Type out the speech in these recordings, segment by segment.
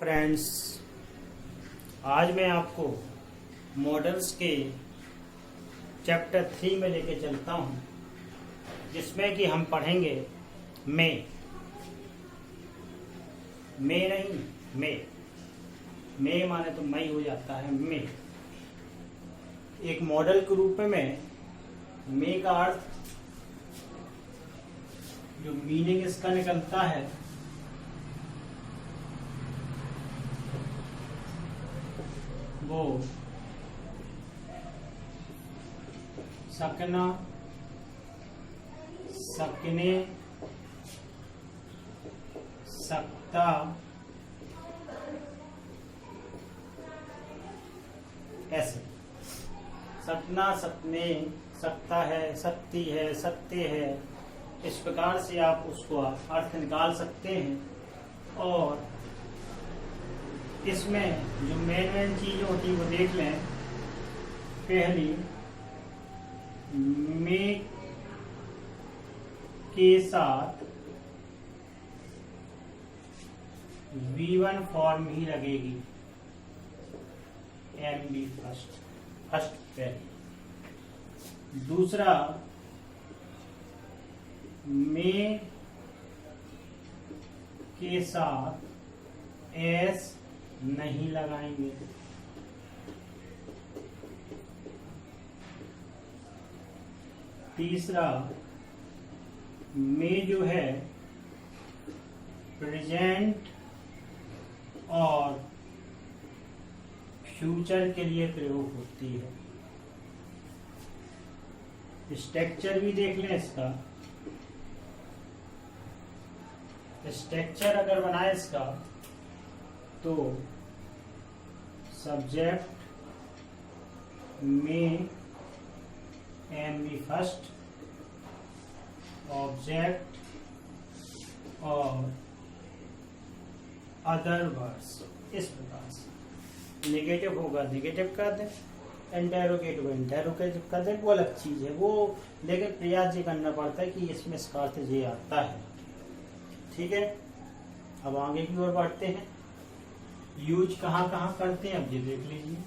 Friends, आज मैं आपको मॉडल्स के चैप्टर 3 में लेके चलता हूं, जिसमें कि हम पढ़ेंगे मे नहीं मे माने तो मई हो जाता है। मे एक मॉडल के रूप में मे का अर्थ जो मीनिंग इसका निकलता है वो सकना, सकने, सकता, ऐसे सकना, सकने, सकता है, सकती है, सकते है, इस प्रकार से आप उसको अर्थ निकाल सकते हैं। और इसमें जो मेन चीज होती है वो देख लें। पहली, मे के साथ V1 फॉर्म ही लगेगी। MB फर्स्ट पहली। दूसरा, मे के साथ S नहीं लगाएंगे। तीसरा, में जो है प्रेजेंट और फ्यूचर के लिए प्रयोग होती है। स्ट्रक्चर भी देख लें इसका। स्ट्रक्चर अगर बनाए इसका तो सब्जेक्ट में MB फर्स्ट, ऑब्जेक्ट और अदर वर्ड्स, इस प्रकार से। नेगेटिव होगा नेगेटिव कर दें, इंटेरोगेटिव इंटेरोगेटिव कर दें, वो अलग चीज है वो, लेकिन प्रयास ये करना पड़ता है कि इसमें इसका अर्थ ये आता है। ठीक है, अब आगे की ओर बढ़ते हैं। यूज कहाँ कहाँ करते हैं अब ये देख लीजिए।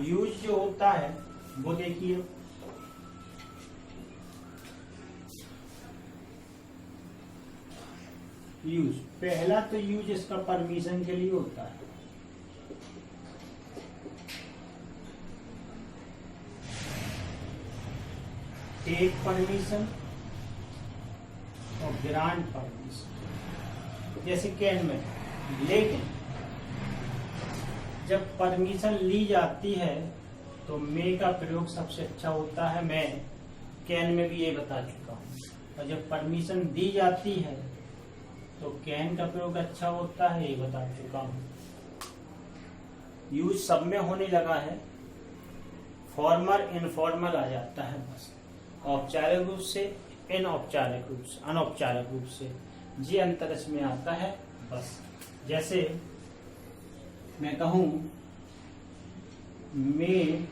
यूज जो होता है वो देखिए। यूज, पहला तो यूज इसका परमिशन के लिए होता है। टेक परमिशन और ग्रांट परमिशन, जैसे कैन में। लेकिन जब परमिशन ली जाती है तो मे का प्रयोग सबसे अच्छा होता है। मैं कैन में भी ये बता चुका हूँ। और जब परमिशन दी जाती है तो कैन का प्रयोग अच्छा होता है, ये बता चुका हूँ। यूज सब में होने लगा है, फॉर्मल इनफॉर्मल आ जाता है बस। औपचारिक रूप से, अनौपचारिक रूप से, अनौपचारिक रूप से, ये अंतर इसमें आता है बस। जैसे मैं कहूं may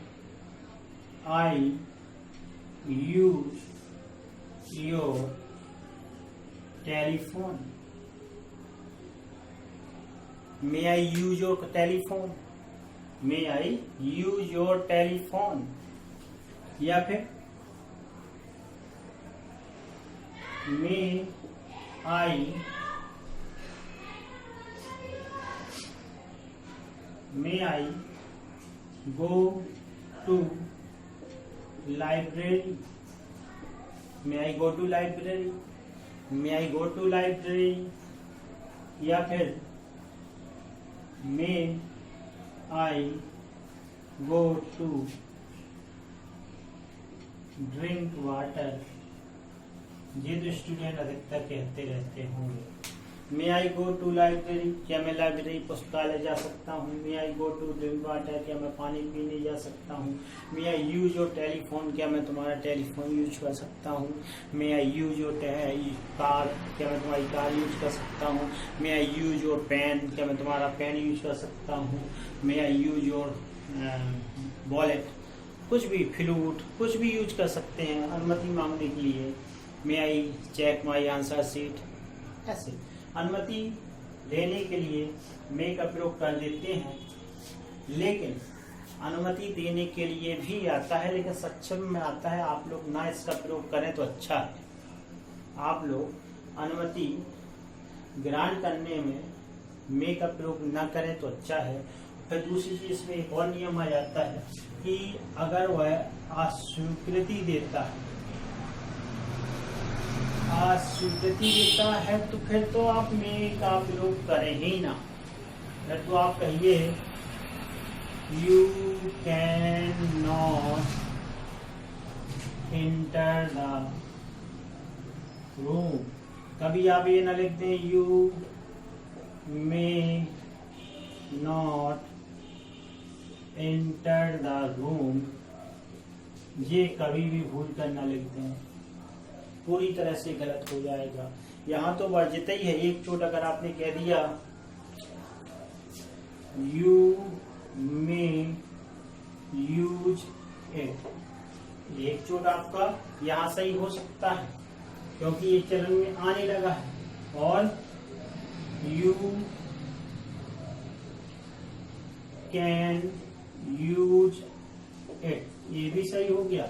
I use your telephone, may I use your telephone, may I use your telephone. या फिर may I go to library, may I go to library, may I go to library. या फिर may I go to drink water. ये तो student अधिकतर कहते रहते होंगे। मे आई गो टू लाइब्रेरी, क्या मैं लाइब्रेरी पुस्तकालय जा सकता हूँ। मे I go to drink water, क्या मैं पानी पीने जा सकता हूँ। मे आई यूज योर टेलीफोन, क्या मैं तुम्हारा टेलीफोन यूज कर सकता हूँ। मे आई यूज योर कार, क्या मैं तुम्हारी कार यूज कर सकता हूँ। मे आई यूज योर पेन, क्या मैं तुम्हारा पेन यूज कर सकता हूँ। मे आई यूज योर वॉलेट, कुछ भी, फ्लूट, कुछ भी यूज कर सकते हैं अनुमति मांगने के लिए। May I check my answer sheet, ऐसे अनुमति लेने के लिए मे का प्रयोग कर देते हैं। लेकिन अनुमति देने के लिए भी आता है, लेकिन सक्षम में आता है। आप लोग ना इसका प्रयोग करें तो अच्छा है। आप लोग अनुमति ग्रांट करने में मे का प्रयोग न करें तो अच्छा है। फिर दूसरी चीज इसमें एक और नियम आ जाता है कि अगर वह अस्वीकृति देता है, अस्वीकृति देता है तो फिर तो आप मे का प्रयोग करें ही ना। फिर तो आप कहिए you can not enter the room. कभी आप ये ना लिख दें you may not enter the room, ये कभी भी भूल कर ना लिख दें, पूरी तरह से गलत हो जाएगा। यहाँ तो वर्जित ही है। एक चोट अगर आपने कह दिया यू मे यूज इट, एक चोट आपका यहाँ सही हो सकता है क्योंकि ये चलन में आने लगा है। और यू कैन यूज इट, ये भी सही हो गया।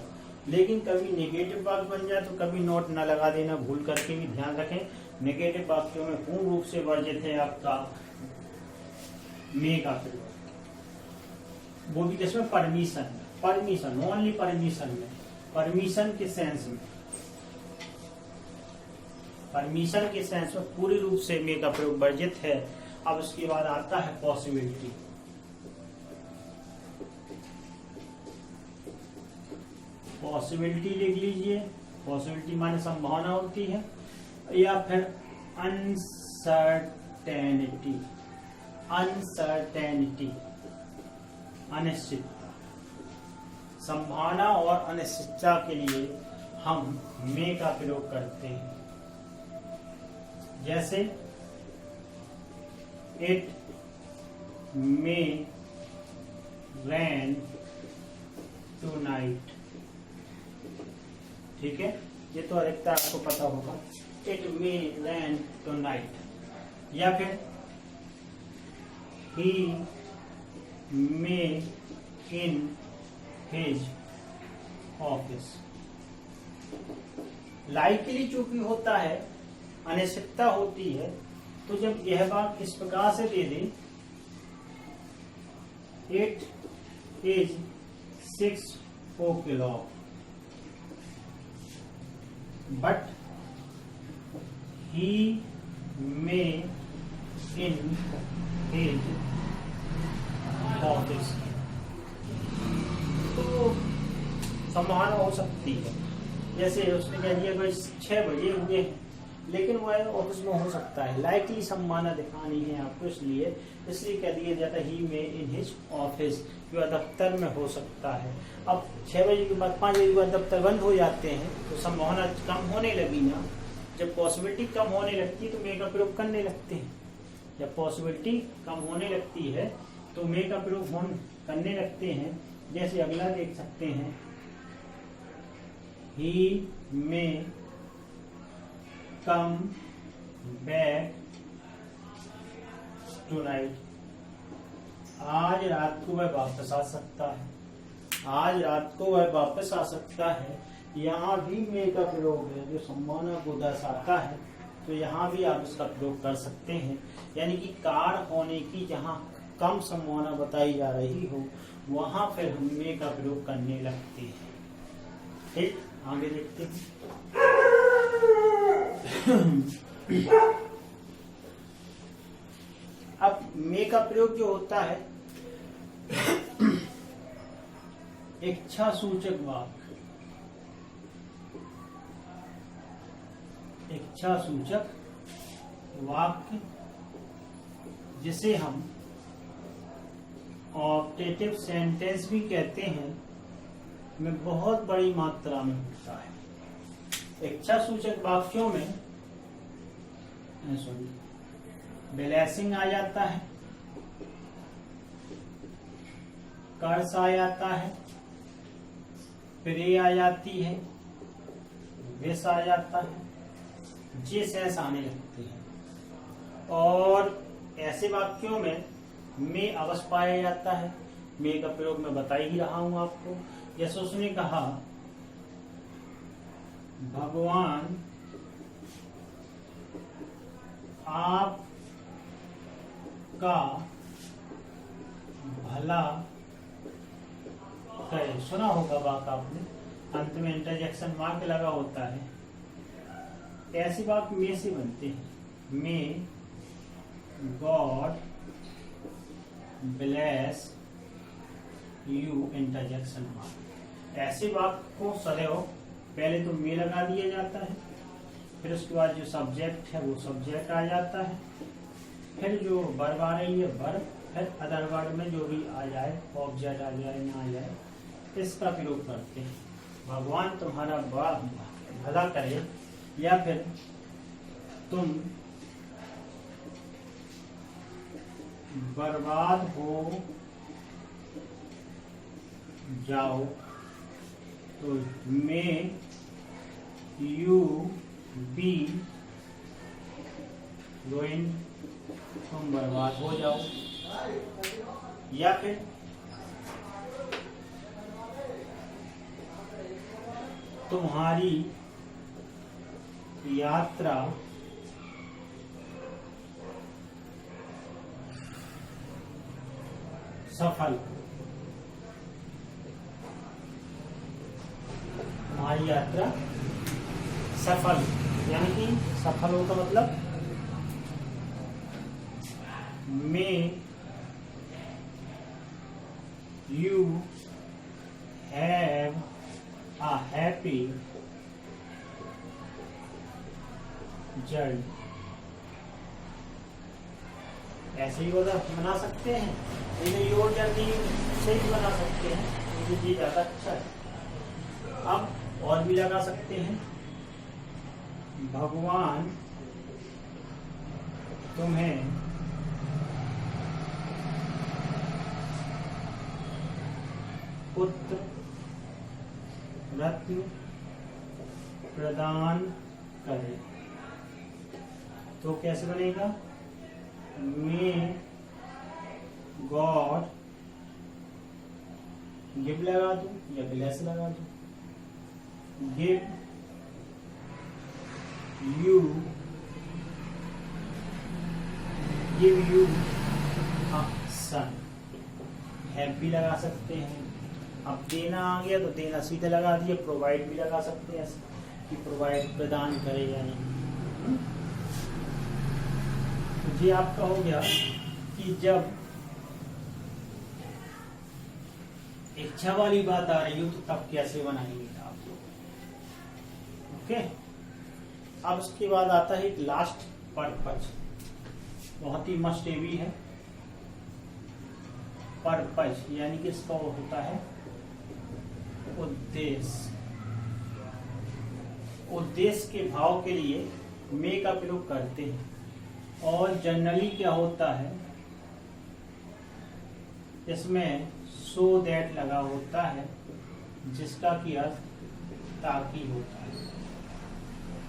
लेकिन कभी नेगेटिव वाक्य बन जाए तो कभी नोट ना लगा देना, भूल करके भी ध्यान रखें। नेगेटिव वाक्यों में पूर्ण रूप से वर्जित है आपका मे का प्रयोग, वो भी जिसमें परमिशन, परमिशन ओनली परमिशन में, परमिशन के सेंस में, परमिशन के सेंस में पूरी रूप से मे का प्रयोग वर्जित है। अब उसके बाद आता है पॉसिबिलिटी। पॉसिबिलिटी लिख लीजिए। पॉसिबिलिटी माने संभावना होती है, या फिर अनसर्टेनिटी, अनसर्टेनिटी अनिश्चितता। संभावना और अनिश्चितता के लिए हम मे का प्रयोग करते हैं। जैसे इट मे रेन टुनाइट, ठीक है, ये तो अधिकता आपको पता होगा। It may rain tonight. या फिर ही मे इन हिज ऑफिस। लाइकली चूंकि होता है, अनिश्चितता होती है, तो जब यह बात इस प्रकार से दे दे it is 6 o'clock but he may in his office, तो संभावना हो सकती है। जैसे उसने कह दिया भाई 6 बजे हुए हैं, लेकिन वह ऑफिस में हो सकता है। लाइकली संभावना दिखानी है आपको, इसलिए कह दिया जाता है ही में इन हिज ऑफिस, जो दफ्तर में हो सकता है। अब 6 बजे के बाद 5 बजे के बाद दफ्तर बंद हो जाते हैं तो संभावना कम होने लगी ना। जब पॉसिबिलिटी कम होने लगती है तो मे का प्रयोग करने लगते हैं। जब पॉसिबिलिटी कम होने लगती है तो मे का प्रयोग करने लगते हैं। जैसे अगला देख सकते हैं ही मे कम बैक टुनाइट, आज रात को वह वापस आ सकता है, आज रात को वह वापस आ सकता है। यहाँ भी मे का प्रयोग है जो संभावना को दर्शाता है, तो यहाँ भी आप इसका प्रयोग कर सकते हैं। यानी कि कार होने की जहाँ कम संभावना बताई जा रही हो वहां फिर हम मे का प्रयोग करने लगते हैं। ठीक, आगे देखते हैं। अब मे का प्रयोग जो होता है इच्छा सूचक वाक्य, इच्छा सूचक वाक्य जिसे हम ऑप्टेटिव सेंटेंस भी कहते हैं में बहुत बड़ी मात्रा में होता है। इच्छा सूचक वाक्यों में ब्लेसिंग आ जाता है, कर्स आ जाता है, प्रे आ जाती है, विष आ जाता है, जे सेंस आने लगते हैं। और ऐसे वाक्यों में अवश्य पाया जाता है। मे का प्रयोग मैं बता ही रहा हूं आपको। जैसे उसने कहा भगवान आप का भला करे। सुना होगा वाक्य आपने, अंत में इंटरजेक्शन वाक्य लगा होता है। ऐसी वाक्य में से बनते हैं। May God bless you interjection वाक्य। ऐसे वाक्य को सदैव पहले तो मे लगा दिया जाता है, फिर उसके बाद जो सब्जेक्ट है वो सब्जेक्ट आ जाता है, फिर जो वर्ब आ रही है वर्ब, फिर अदर वर्ड में जो भी आ जाए, ऑब्जेक्ट आ जाए ना आ जाए, इसका प्रयोग करते हैं। भगवान तुम्हारा भला करे, या फिर तुम बर्बाद हो जाओ, तो मे यू बी रुइन्ड, तुम बर्बाद हो जाओ। या फिर तुम्हारी यात्रा सफल, तुम्हारी यात्रा सफल, यानी कि सफल हो का मतलब may you have a happy journey। ऐसे ही बना सकते हैं, योर जर्नी से भी बना सकते हैं, मुझे ये ज्यादा अच्छा है। अब और भी लगा सकते हैं, भगवान तुम्हें पुत्र रत्न प्रदान करे। तो कैसे बनेगा? मे गॉड गिव लगा दो या ब्लेस लगा दो, गिव यू सन, हैव भी लगा सकते हैं। अब देना आ गया तो देना सीधे लगा दिए, प्रोवाइड भी लगा सकते हैं कि प्रोवाइड प्रदान करे या नहीं। तो ये आपका हो गया कि जब इच्छा वाली बात आ रही हो तो तब कैसे बनाएंगे आप लोग। ओके, अब उसके बाद आता है लास्ट पर्पज, बहुत ही मस्ट भी है। पर्पज यानी कि इसका वो होता है उद्देश्य। उद्देश्य के भाव के लिए मे का प्रयोग करते हैं। और जनरली क्या होता है, इसमें सो दैट लगा होता है, जिसका की अर्थ ताकि होता है।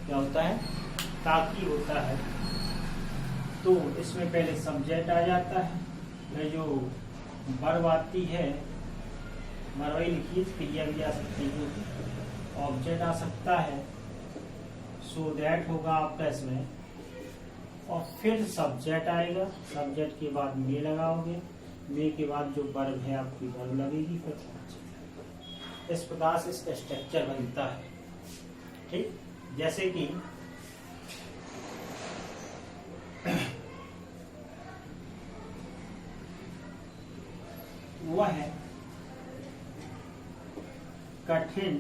क्या होता है? ताकि होता है। तो इसमें पहले सब्जेक्ट आ जाता है, फिर जो वर्ब आती है, मरवाई लिखिए, क्रिया भी आ सकती है, ऑब्जेक्ट आ सकता है, सो दैट होगा आपका इसमें, और फिर सब्जेक्ट आएगा। सब्जेक्ट के बाद मे लगाओगे, मे के बाद जो वर्ब है आपकी वर्ब लगेगी, फिर इस प्रकार से इसका स्ट्रक्चर बनता है। ठीक, जैसे कि वह है कठिन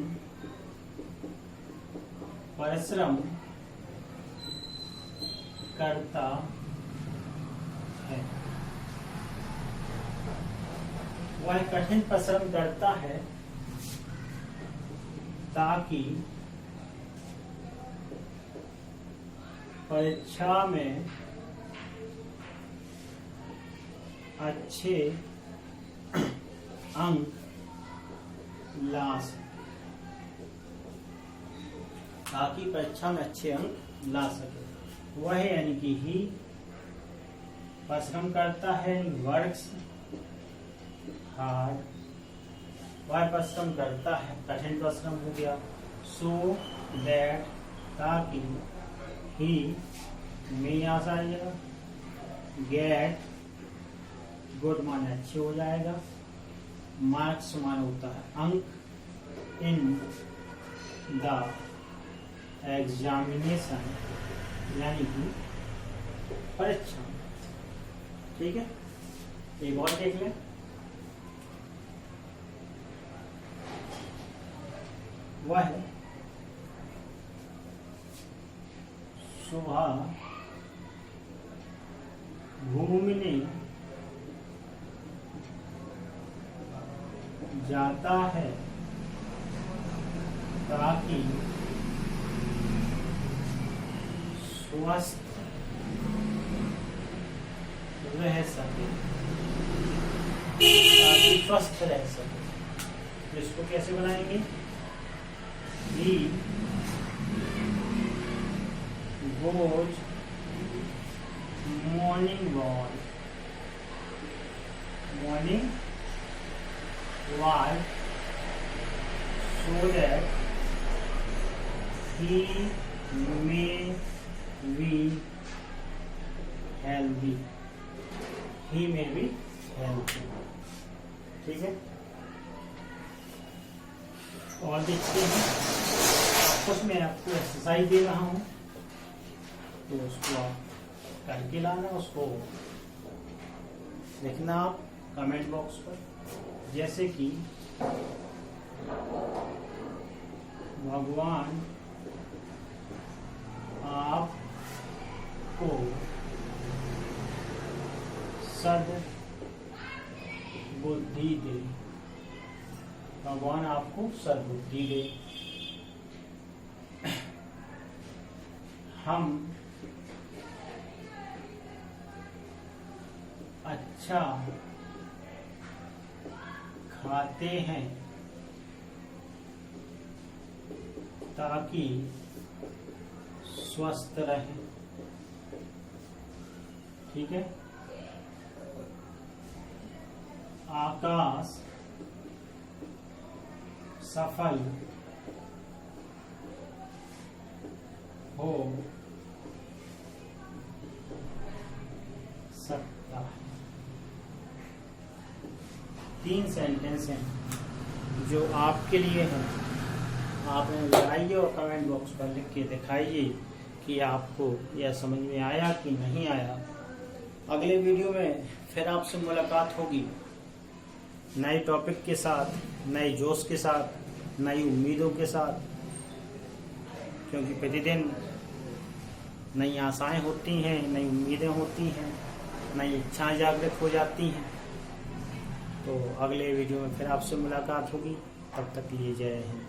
परिश्रम करता है, वह कठिन परिश्रम करता है ताकि परीक्षा में अच्छे अंक ला सके, ताकि परीक्षा में अच्छे अंक ला सके। वह यानी कि ही परिश्रम करता है, वर्क्स हार्ड, वह परिश्रम करता है, कठिन परिश्रम हो गया, सो दैट ताकि ही में आ जाएगा, गेट गुड माने अच्छे हो जाएगा, मार्क्स मान होता है अंक, इन द एग्जामिनेशन यानी कि परीक्षा। ठीक है, एक और देख लें। वह सुबह घूमने जाता है ताकि स्वस्थ रह सके, ताकि स्वस्थ रह सके। तो इसको कैसे बनाएंगे? He goes morning walk so that he may be healthy. He may be healthy. ठीक है, और देखते हैं। कुछ मैं आपको एक्सरसाइज दे रहा हूँ, तो उसको आप करके लाना, उसको लिखना आप कमेंट बॉक्स पर। जैसे कि भगवान आपको सद्बुद्धि दे, भगवान आपको सद्बुद्धि दे। हम अच्छा खाते हैं ताकि स्वस्थ रहें। ठीक है, आकाश सफल हो सकता है। 3 सेंटेंस हैं जो आपके लिए हैं, आप इन्हें लगाइए और कमेंट बॉक्स पर लिख के दिखाइए कि आपको यह समझ में आया कि नहीं आया। अगले वीडियो में फिर आपसे मुलाकात होगी नए टॉपिक के साथ, नए जोश के साथ, नई उम्मीदों के साथ, क्योंकि प्रतिदिन नई आशाएं होती हैं, नई उम्मीदें होती हैं, नई इच्छाएं जागृत हो जाती हैं। तो अगले वीडियो में फिर आपसे मुलाकात होगी, तब तक के लिए जय हिंद।